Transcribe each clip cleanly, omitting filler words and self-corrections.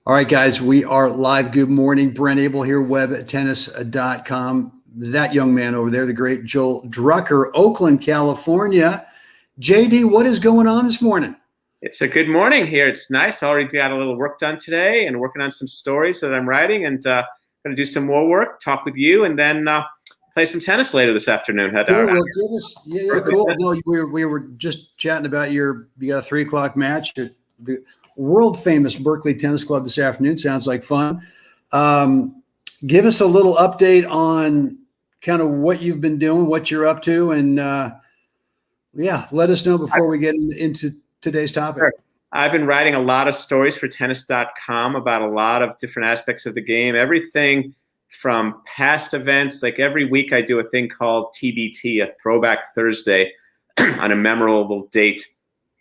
All right, guys, we are live. Good morning. Brent Abel here, webtennis.com. That young man over there, the great Joel Drucker, Oakland, California. JD, what is going on this morning? It's a good morning here. It's nice. I already got a little work done today and working on some stories that I'm writing, and going to do some more work, talk with you, and then play some tennis later this afternoon. Cool. Well, give us, cool. No, we were just chatting about you got a 3 o'clock match at the world famous Berkeley Tennis Club this afternoon. Sounds like fun. Give us a little update on kind of what you've been doing, what you're up to, and let us know before we get into today's topic. Sure. I've been writing a lot of stories for tennis.com about a lot of different aspects of the game, everything from past events. Like every week I do a thing called TBT, a Throwback Thursday, on a memorable date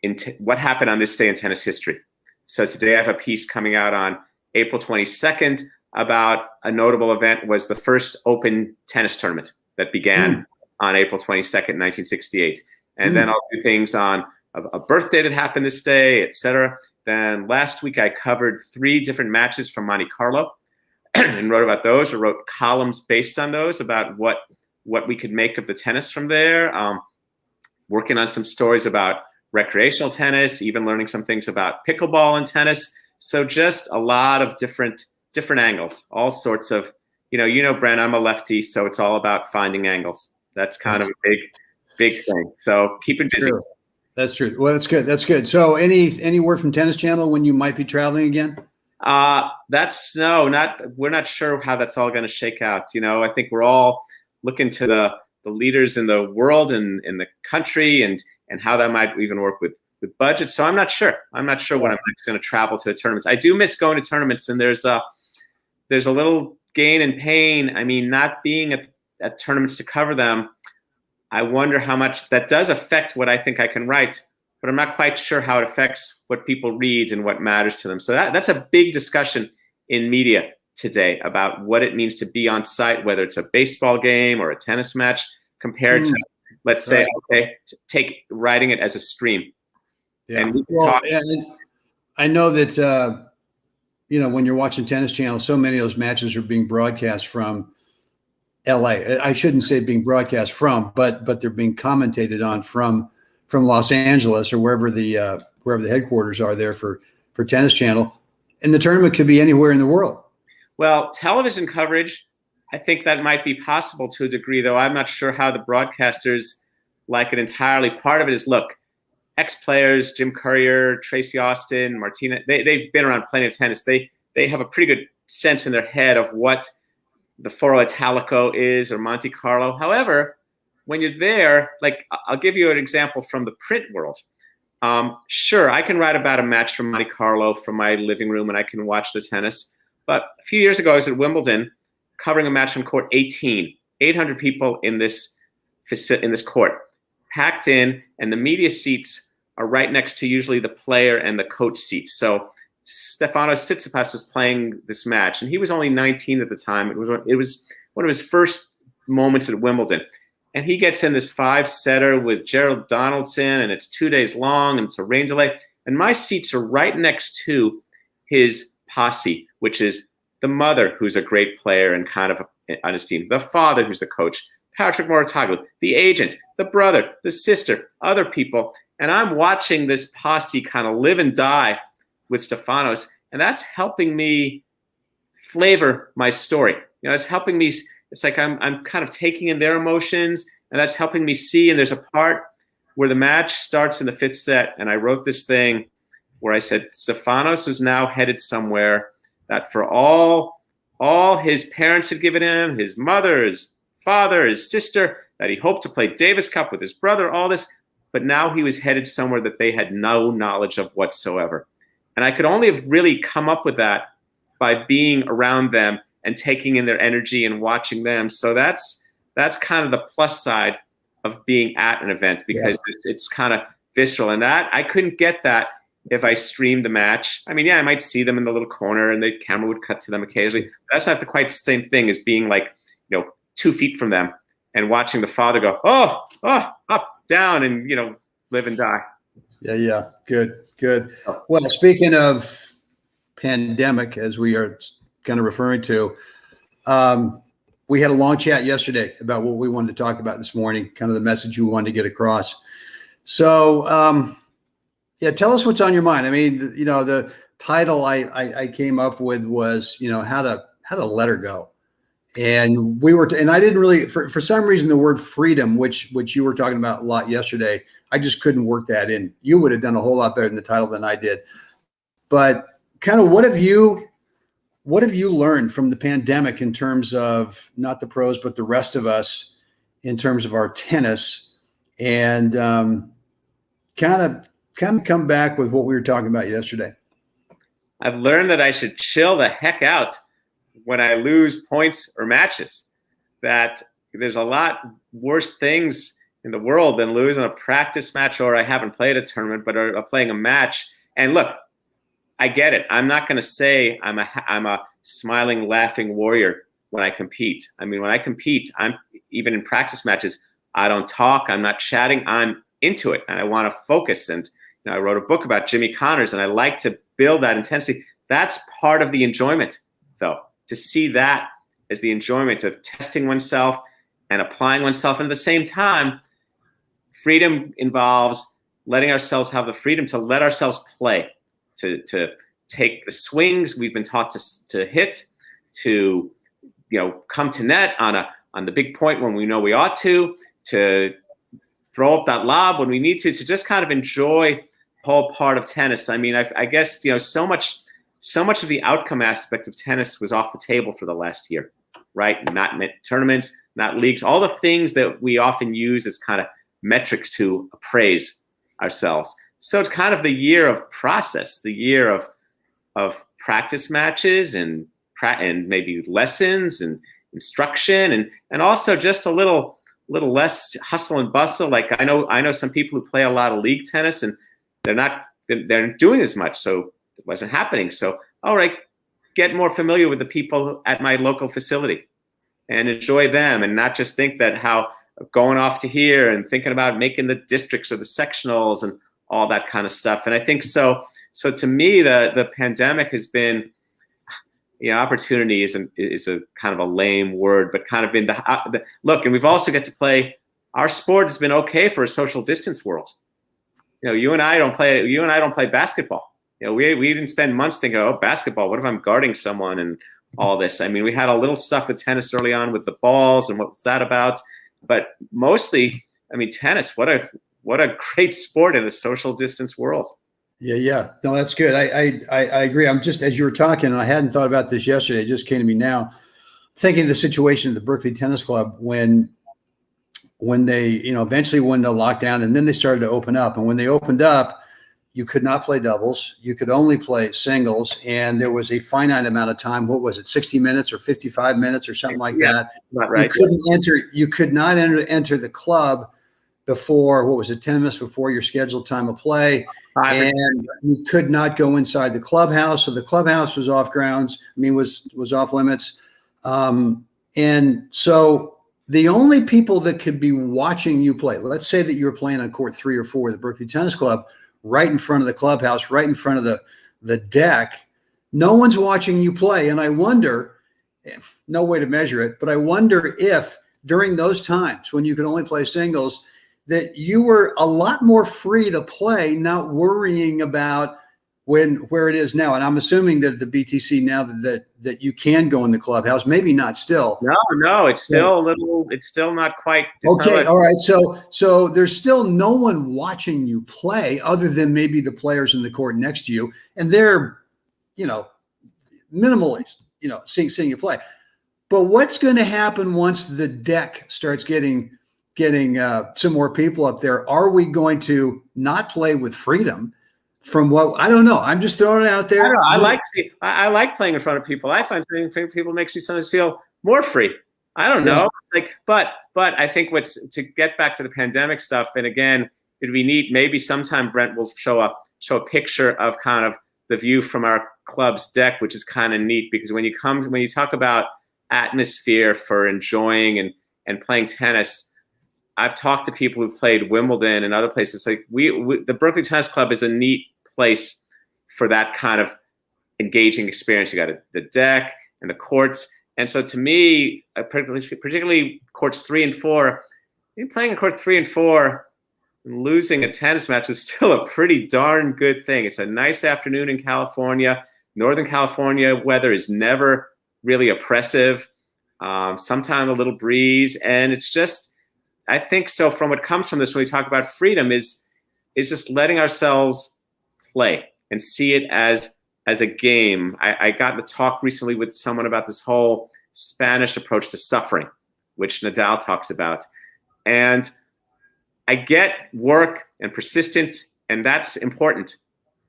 in what happened on this day in tennis history. So today I have a piece coming out on April 22nd about a notable event. Was the first open tennis tournament that began on April 22nd, 1968. And then I'll do things on a birthday that happened this day, etc. Then last week I covered 3 different matches from Monte Carlo and wrote about those, or wrote columns based on those about what we could make of the tennis from there. Working on some stories about recreational tennis, even learning some things about pickleball and tennis. So just a lot of different angles, all sorts of, Brent, I'm a lefty, so it's all about finding angles. That's kind of a big thing. So keep it busy. True. That's true. Well, that's good. That's good. So any word from Tennis Channel when you might be traveling again? We're not sure how that's all going to shake out. I think we're all looking to the leaders in the world and in the country and how that might even work with budget. So I'm not sure. I'm not sure when I'm going to travel to tournaments. I do miss going to tournaments, and there's a little gain and pain. I mean, not being at tournaments to cover them, I wonder how much that does affect what I think I can write, but I'm not quite sure how it affects what people read and what matters to them. So that's a big discussion in media today about what it means to be on site, whether it's a baseball game or a tennis match, compared to, let's say, take writing it as a stream. Yeah. And we can talk. And I know that, when you're watching Tennis Channel, so many of those matches are being broadcast from LA. I shouldn't say being broadcast from, but they're being commentated on from Los Angeles or wherever the headquarters are there for Tennis Channel. And the tournament could be anywhere in the world. Well, television coverage, I think that might be possible to a degree, though I'm not sure how the broadcasters like it entirely. Part of it is, look, ex-players, Jim Courier, Tracy Austin, Martina, they've been around plenty of tennis. They have a pretty good sense in their head of what the Foro Italico is or Monte Carlo. However, when you're there, like I'll give you an example from the print world. Sure, I can write about a match from Monte Carlo from my living room and I can watch the tennis. But a few years ago, I was at Wimbledon covering a match on court 18, 800 people in this court, packed in, and the media seats are right next to usually the player and the coach seats. So Stefanos Tsitsipas was playing this match, and he was only 19 at the time. It was one of his first moments at Wimbledon. And he gets in this 5-setter with Gerald Donaldson, and it's 2 days long, and it's a rain delay. And my seats are right next to his posse, which is the mother, who's a great player and kind of on his team, the father, who's the coach, Patrick Mouratoglou, the agent, the brother, the sister, other people. And I'm watching this posse kind of live and die with Stefanos, and that's helping me flavor my story. It's helping me. It's like I'm kind of taking in their emotions, and that's helping me see. And there's a part where the match starts in the 5th set, and I wrote this thing where I said Stefanos was now headed somewhere that for all his parents had given him, his mother, his father, his sister, that he hoped to play Davis Cup with his brother, all this, but now he was headed somewhere that they had no knowledge of whatsoever. And I could only have really come up with that by being around them and taking in their energy and watching them. So that's kind of the plus side of being at an event, because it's kind of visceral. And that I couldn't get that if I streamed the match. I mean, I might see them in the little corner and the camera would cut to them occasionally. But that's not the quite same thing as being like, 2 feet from them and watching the father go, oh, up, down, and, live and die. Yeah. Good. Well, speaking of pandemic, as we are kind of referring to, we had a long chat yesterday about what we wanted to talk about this morning, kind of the message we wanted to get across. So, yeah, tell us what's on your mind. I mean, the title I came up with was, how to let her go. And and I didn't really, for some reason, the word freedom, which you were talking about a lot yesterday, I just couldn't work that in. You would have done a whole lot better in the title than I did. But kind of what have you learned from the pandemic in terms of not the pros, but the rest of us in terms of our tennis, and kind of come back with what we were talking about yesterday? I've learned that I should chill the heck out when I lose points or matches, that there's a lot worse things in the world than losing a practice match, or I haven't played a tournament, but are playing a match. And look, I get it. I'm not going to say I'm a smiling, laughing warrior when I compete. I mean, when I compete, I'm even in practice matches, I don't talk. I'm not chatting. I'm into it, and I want to focus. And I wrote a book about Jimmy Connors, and I like to build that intensity. That's part of the enjoyment, though, to see that as the enjoyment of testing oneself and applying oneself. And at the same time, freedom involves letting ourselves have the freedom to let ourselves play, to take the swings we've been taught to hit, to come to net on the big point when we know we ought to throw up that lob when we need to just kind of enjoy the whole part of tennis. I mean, I guess so much of the outcome aspect of tennis was off the table for the last year, right? Not tournaments, not leagues, all the things that we often use as kind of metrics to appraise ourselves. So it's kind of the year of process, the year of practice matches and maybe lessons and instruction, and also just a little less hustle and bustle. Like I know some people who play a lot of league tennis, and they're doing as much, so it wasn't happening. So all right, get more familiar with the people at my local facility and enjoy them, and not just think that how going off to here and thinking about making the districts or the sectionals and all that kind of stuff. And I think so to me, the pandemic has been, opportunity is a kind of a lame word, but kind of been the look. And we've also got to play. Our sport has been okay for a social distance world. You and I don't play basketball. We didn't spend months thinking, oh, basketball, what if I'm guarding someone and all this? I mean, we had a little stuff with tennis early on with the balls and what was that about? But mostly, I mean, tennis, what a great sport in a social distance world. Yeah. No, that's good. I agree. I'm just, as you were talking, and I hadn't thought about this yesterday, it just came to me now, thinking of the situation at the Berkeley Tennis Club when they, eventually went into lockdown, and then they started to open up. And when they opened up, you could not play doubles. You could only play singles. And there was a finite amount of time. What was it, 60 minutes or 55 minutes or something like that? Not right. You could not enter the club before, 10 minutes before your scheduled time of play. And you could not go inside the clubhouse. So the clubhouse was off grounds. Was off limits. And so the only people that could be watching you play, let's say that you were playing on court 3 or 4 of the Berkeley Tennis Club, right in front of the clubhouse, right in front of the deck, no one's watching you play. And I wonder, no way to measure it, but I wonder if during those times when you could only play singles, that you were a lot more free to play, not worrying about where it is now. And I'm assuming that the BTC now that you can go in the clubhouse, maybe not still. No, it's still it's still not quite. Okay. All right. So there's still no one watching you play other than maybe the players in the court next to you. And they're, minimally, seeing you play. But what's going to happen once the deck starts getting some more people up there? Are we going to not play with freedom? From what, I don't know. I'm just throwing it out there. I like playing in front of people. I find playing in front of people makes me sometimes feel more free. I don't know. But I think to get back to the pandemic stuff, and again, it'd be neat. Maybe sometime Brent will show a picture of kind of the view from our club's deck, which is kind of neat, because when you talk about atmosphere for enjoying and playing tennis, I've talked to people who've played Wimbledon and other places. Like the Berkeley Tennis Club is a neat place for that kind of engaging experience. You got the deck and the courts. And so to me, particularly courts 3 and 4, playing in court 3 and 4 and losing a tennis match is still a pretty darn good thing. It's a nice afternoon in California. Northern California weather is never really oppressive. Sometimes a little breeze. And it's just, I think so from what comes from this when we talk about freedom is just letting ourselves play and see it as a game. I got to talk recently with someone about this whole Spanish approach to suffering, which Nadal talks about. And I get work and persistence, and that's important.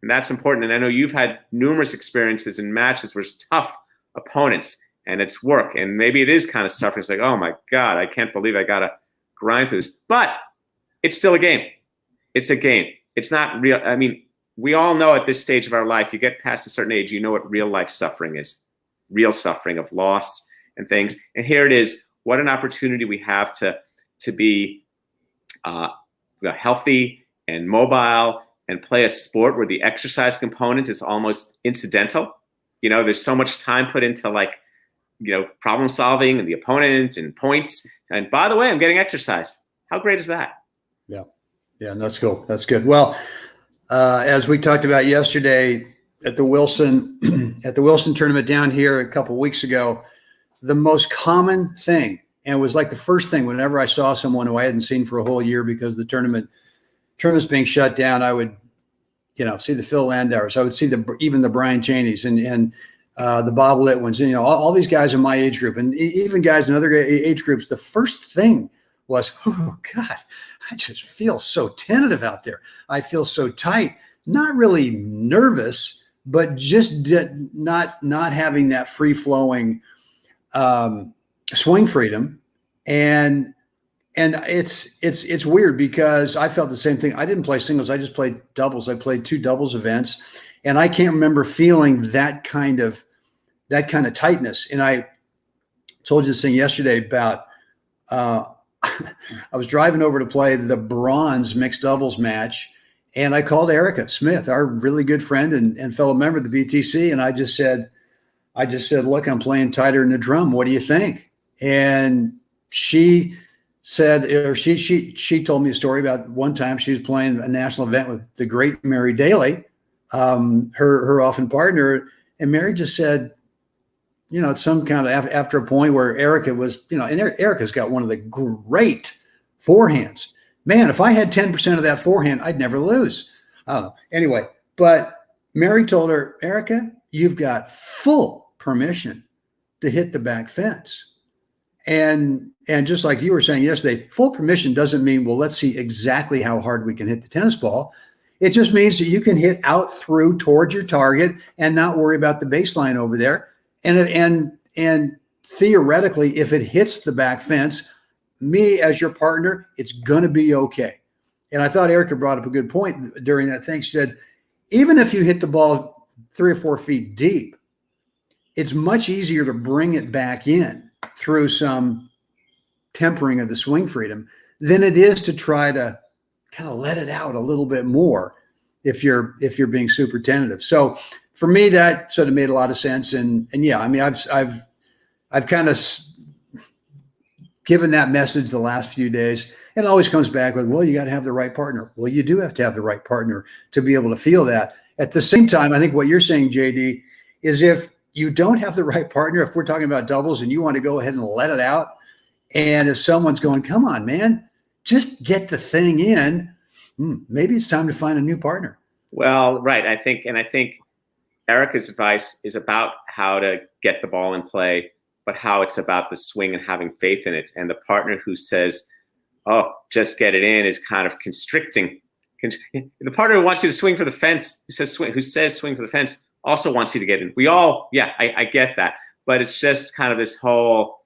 And that's important. And I know you've had numerous experiences in matches where it's tough opponents and it's work. And maybe it is kind of suffering. It's like, oh my God, I can't believe I got to grind through this. But it's still a game. It's a game. It's not real. I mean, we all know at this stage of our life, you get past a certain age, you know what real life suffering is. Real suffering of loss and things. And here it is. What an opportunity we have to be healthy and mobile and play a sport where the exercise component is almost incidental. You know, there's so much time put into problem solving and the opponent and points. And by the way, I'm getting exercise. How great is that? Yeah. Yeah, that's cool. That's good. Well, as we talked about yesterday at the Wilson tournament down here a couple of weeks ago, the most common thing, and it was like the first thing whenever I saw someone who I hadn't seen for a whole year because the tournament's being shut down, I would, see the Phil Landauers. I would see even the Brian Cheneys and the Bob Litwins, and all these guys in my age group, and even guys in other age groups. The first thing was, oh God, I just feel so tentative out there. I feel so tight. Not really nervous, but just not having that free flowing swing freedom. And it's weird because I felt the same thing. I didn't play singles. I just played doubles. I played 2 doubles events, and I can't remember feeling that kind of tightness. And I told you this thing yesterday about, I was driving over to play the bronze mixed doubles match, and I called Erica Smith, our really good friend and fellow member of the BTC. And I just said, look, I'm playing tighter than a drum. What do you think? And she said, or she told me a story about one time she was playing a national event with the great Mary Daly, her often partner. And Mary just said, it's some kind of after a point where Erica was, and Erica's got one of the great forehands. Man, if I had 10% of that forehand, I'd never lose. I don't know. Anyway, but Mary told her, Erica, you've got full permission to hit the back fence. And just like you were saying yesterday, full permission doesn't mean, well, let's see exactly how hard we can hit the tennis ball. It just means that you can hit out through towards your target and not worry about the baseline over there. And theoretically, if it hits the back fence, me as your partner, it's going to be okay. And I thought Erica brought up a good point during that thing. She said, even if you hit the ball 3 or 4 feet deep, it's much easier to bring it back in through some tempering of the swing freedom than it is to try to kind of let it out a little bit more if you're being super tentative. So for me, that sort of made a lot of sense. And yeah, I mean, I've kind of given that message the last few days. It always comes back with, well, you got to have the right partner. Well, you do have to have the right partner to be able to feel that. At the same time, I think what you're saying, JD, is if you don't have the right partner, if we're talking about doubles and you want to go ahead and let it out, and if someone's going, come on, man, just get the thing in, maybe it's time to find a new partner. Well, right. I think Erica's advice is about how to get the ball in play, but how it's about the swing and having faith in it. And the partner who says, oh, just get it in is kind of constricting. The partner who wants you to swing for the fence, who says swing for the fence, also wants you to get in. We all, I get that. But it's just kind of this whole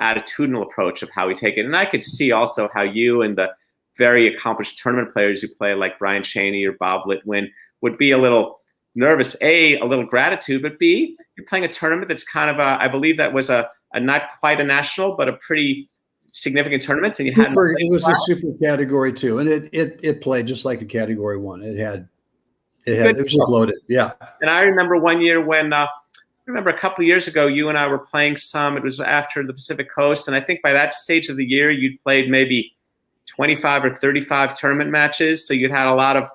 attitudinal approach of how we take it. And I could see also how you and the very accomplished tournament players who play like Brian Cheney or Bob Litwin would be a little nervous. A little gratitude, but B, you're playing a tournament that's kind of I believe that was a not quite a national, but a pretty significant tournament. And you it was a super category too. And it played just like a category 1. It had It was just loaded. Yeah. And I remember one year when, I remember a couple of years ago, you and I were playing some. It was after the Pacific Coast. And I think by that stage of the year, you'd played maybe 25 or 35 tournament matches. So you'd had a lot of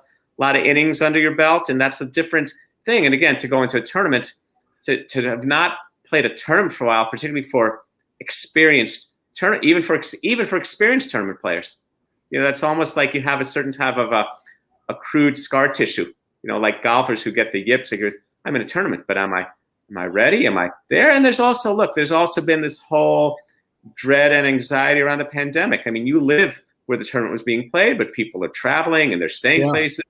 innings under your belt. And that's a different thing. And again, to go into a tournament, to have not played a tournament for a while, particularly for experienced tournament, even for experienced tournament players, that's almost like you have a certain type of accrued scar tissue. Like golfers who get the yips. Like, I'm in a tournament, but am I ready? Am I there? And there's also been this whole dread and anxiety around the pandemic. I mean, you live where the tournament was being played, but people are traveling and they're staying places.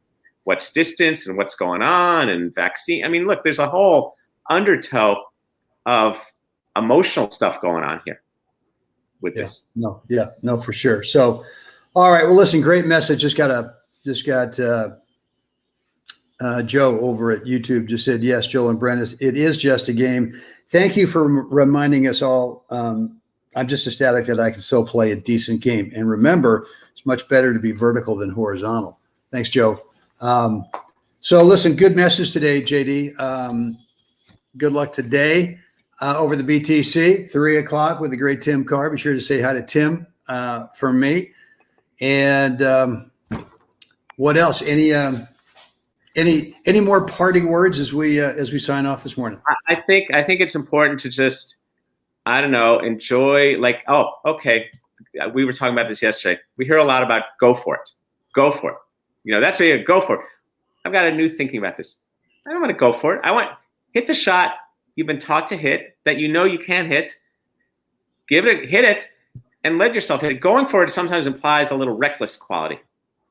What's distance and what's going on and vaccine. I mean, look, there's a whole undertow of emotional stuff going on here with this. No, for sure. So, all right. Well, listen, great message. Just got Joe over at YouTube just said, yes, Joel and Brent, it is just a game. Thank you for reminding us all. I'm just ecstatic that I can still play a decent game. And remember, it's much better to be vertical than horizontal. Thanks, Joe. So listen, good message today, JD. Good luck today over the BTC, 3:00 with the great Tim Carr. Be sure to say hi to Tim from me. And what else? Any more parting words as we sign off this morning? I think it's important to just, I don't know, enjoy. Like, oh, okay, we were talking about this yesterday. We hear a lot about go for it. That's what you go for it. I've got a new thinking about this. I don't want to go for it. I want hit the shot you've been taught to hit that you can hit. Hit it, and let yourself hit it. Going for it sometimes implies a little reckless quality.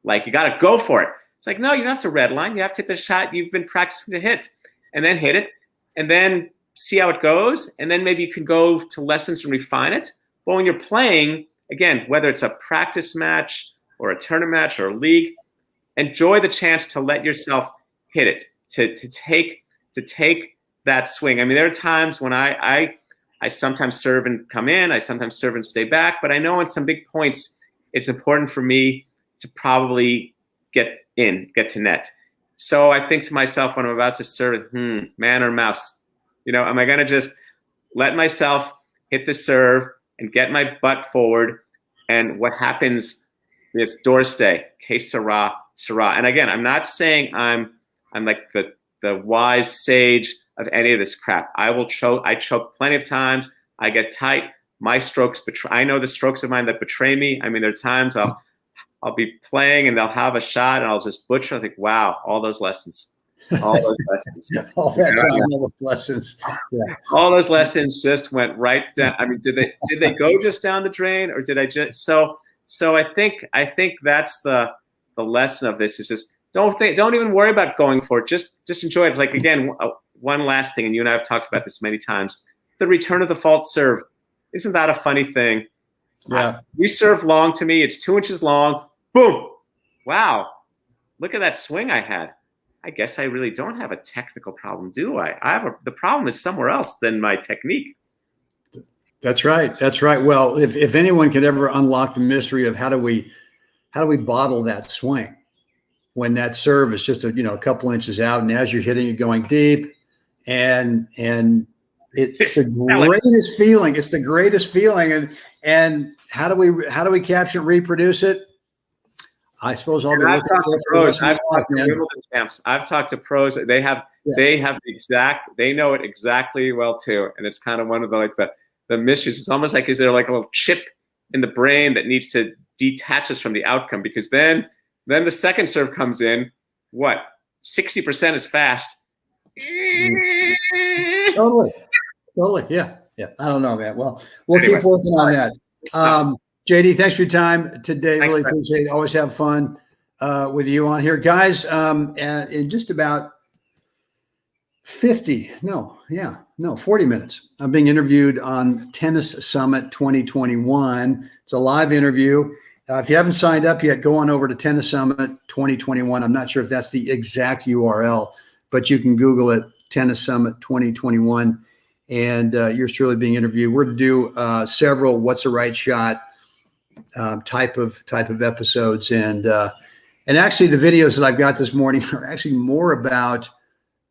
Like, you got to go for it. It's like, no, you don't have to redline. You have to hit the shot you've been practicing to hit, and then hit it, and then see how it goes, and then maybe you can go to lessons and refine it. But when you're playing, again, whether it's a practice match or a tournament match or a league, enjoy the chance to let yourself hit it, to take that swing. I mean, there are times when I sometimes serve and come in, I sometimes serve and stay back, but I know on some big points, it's important for me to probably get to net. So I think to myself when I'm about to serve, man or mouse, am I going to just let myself hit the serve and get my butt forward? And what happens, it's doorstay, que sera, sera. And again, I'm not saying I'm like the wise sage of any of this crap. I choke plenty of times. I get tight. My strokes I know the strokes of mine that betray me. I mean, there are times I'll be playing and they'll have a shot and I'll just butcher. I think, wow, all those lessons. All those lessons. All that time, all those lessons. Yeah. All those lessons just went right down. I mean, did they go just down the drain, or did I just so I think that's the lesson of this is just don't even worry about going for it. Just enjoy it. Like, again, one last thing, and you and I have talked about this many times, the return of the fault serve. Isn't that a funny thing? Yeah. You serve long to me. It's 2 inches long. Boom. Wow. Look at that swing I had. I guess I really don't have a technical problem, do I? The problem is somewhere else than my technique. That's right. Well, if anyone could ever unlock the mystery of how do we bottle that swing when that serve is just a couple inches out, and as you're hitting it going deep, and it's the greatest feeling. It's the greatest feeling. And how do we capture and reproduce it? I suppose I'll be I've talked to pros. I've talked to Wimbledon champs. I've talked to pros. They know it exactly well too. And it's kind of one of the mysteries. It's almost like, is there like a little chip in the brain that needs to detach us from the outcome? Because then the second serve comes in, 60% is fast. Totally. Yeah. I don't know, man. Well, we'll keep working on that. JD, thanks for your time today. Really appreciate it. Always have fun with you on here. Guys, in just about 40 minutes, I'm being interviewed on Tennis Summit 2021. It's a live interview. If you haven't signed up yet, go on over to Tennis Summit 2021. I'm not sure if that's the exact URL, but you can Google it, Tennis Summit 2021. And yours truly being interviewed. We're to do several What's the Right Shot type of episodes, and And actually, the videos that I've got this morning are actually more about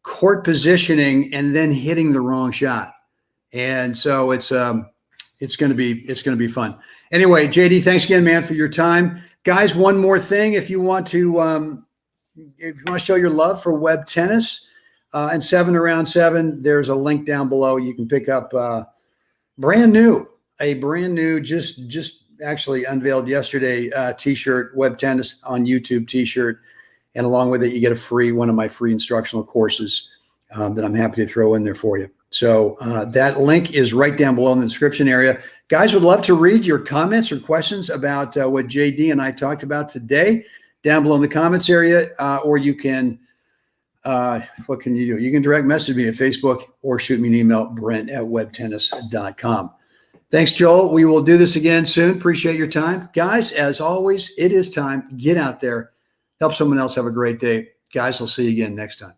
court positioning and then hitting the wrong shot. And so it's going to be fun. Anyway, JD, thanks again, man, for your time. Guys, one more thing. If you want to show your love for web tennis and 7 around 7, there's a link down below. You can pick up a brand new, just actually unveiled yesterday t-shirt, web tennis on YouTube t-shirt. And along with it, you get one of my free instructional courses that I'm happy to throw in there for you. So that link is right down below in the description area. Guys, would love to read your comments or questions about what JD and I talked about today down below in the comments area, or you can, what can you do? You can direct message me at Facebook or shoot me an email, brent@webtennis.com. Thanks, Joel. We will do this again soon. Appreciate your time. Guys, as always, it is time. Get out there. Help someone else have a great day. Guys, I'll see you again next time.